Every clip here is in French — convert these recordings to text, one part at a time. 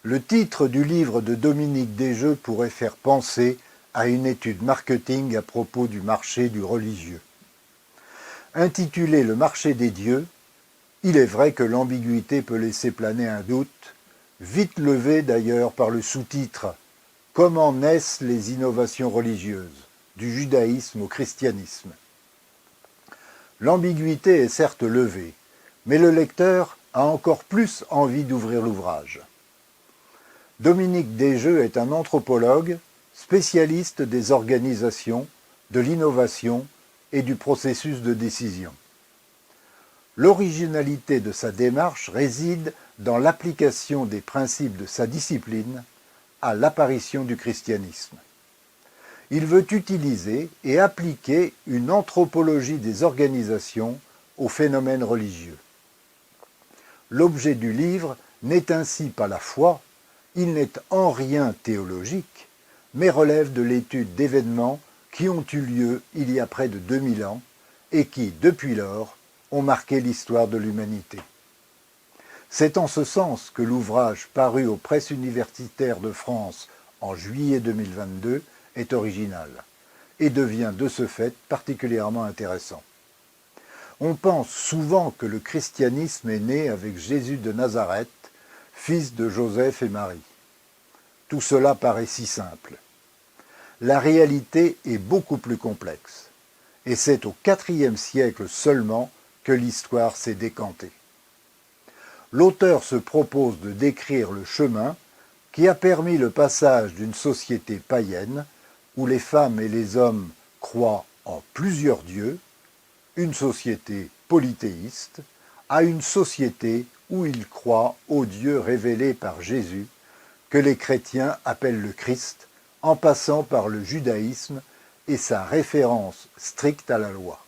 Le titre du livre de Dominique Desjeux pourrait faire penser à une étude marketing à propos du marché du religieux. Intitulé « Le marché des dieux », il est vrai que l'ambiguïté peut laisser planer un doute, vite levé d'ailleurs par le sous-titre « Comment naissent les innovations religieuses, du judaïsme au christianisme ». L'ambiguïté est certes levée, mais le lecteur a encore plus envie d'ouvrir l'ouvrage. Dominique Desjeux est un anthropologue, spécialiste des organisations, de l'innovation et du processus de décision. L'originalité de sa démarche réside dans l'application des principes de sa discipline à l'apparition du christianisme. Il veut utiliser et appliquer une anthropologie des organisations aux phénomènes religieux. L'objet du livre n'est ainsi pas la foi, il n'est en rien théologique, mais relève de l'étude d'événements qui ont eu lieu il y a près de 2000 ans et qui, depuis lors, ont marqué l'histoire de l'humanité. C'est en ce sens que l'ouvrage paru aux presses universitaires de France en juillet 2022 est original et devient de ce fait particulièrement intéressant. On pense souvent que le christianisme est né avec Jésus de Nazareth, fils de Joseph et Marie. Tout cela paraît si simple. La réalité est beaucoup plus complexe, et c'est au IVe siècle seulement que l'histoire s'est décantée. L'auteur se propose de décrire le chemin qui a permis le passage d'une société païenne, où les femmes et les hommes croient en plusieurs dieux, une société polythéiste, à une société où ils croient au Dieu révélé par Jésus, que les chrétiens appellent le Christ, en passant par le judaïsme et sa référence stricte à la loi.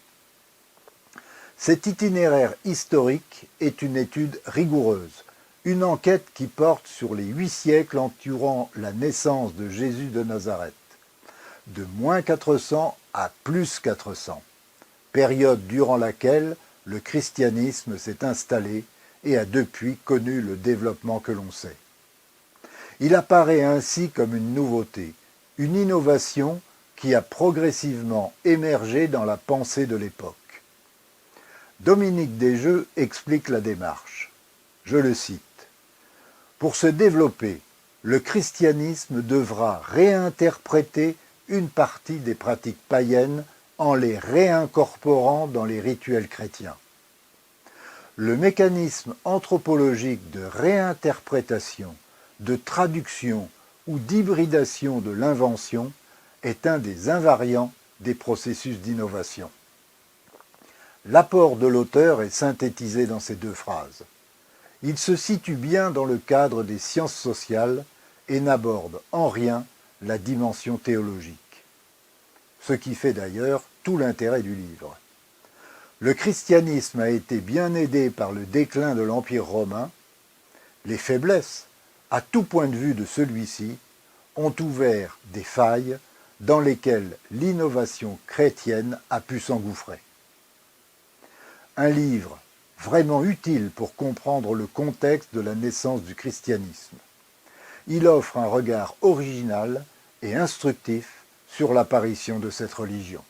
Cet itinéraire historique est une étude rigoureuse, une enquête qui porte sur les 8 siècles entourant la naissance de Jésus de Nazareth, de moins 400 à plus 400, période durant laquelle le christianisme s'est installé et a depuis connu le développement que l'on sait. Il apparaît ainsi comme une nouveauté, une innovation qui a progressivement émergé dans la pensée de l'époque. Dominique Desjeux explique la démarche. Je le cite. « Pour se développer, le christianisme devra réinterpréter une partie des pratiques païennes en les réincorporant dans les rituels chrétiens. Le mécanisme anthropologique de réinterprétation, de traduction ou d'hybridation de l'invention est un des invariants des processus d'innovation. » L'apport de l'auteur est synthétisé dans ces 2 phrases. Il se situe bien dans le cadre des sciences sociales et n'aborde en rien la dimension théologique. Ce qui fait d'ailleurs tout l'intérêt du livre. Le christianisme a été bien aidé par le déclin de l'Empire romain. Les faiblesses, à tout point de vue de celui-ci, ont ouvert des failles dans lesquelles l'innovation chrétienne a pu s'engouffrer. Un livre vraiment utile pour comprendre le contexte de la naissance du christianisme. Il offre un regard original et instructif sur l'apparition de cette religion.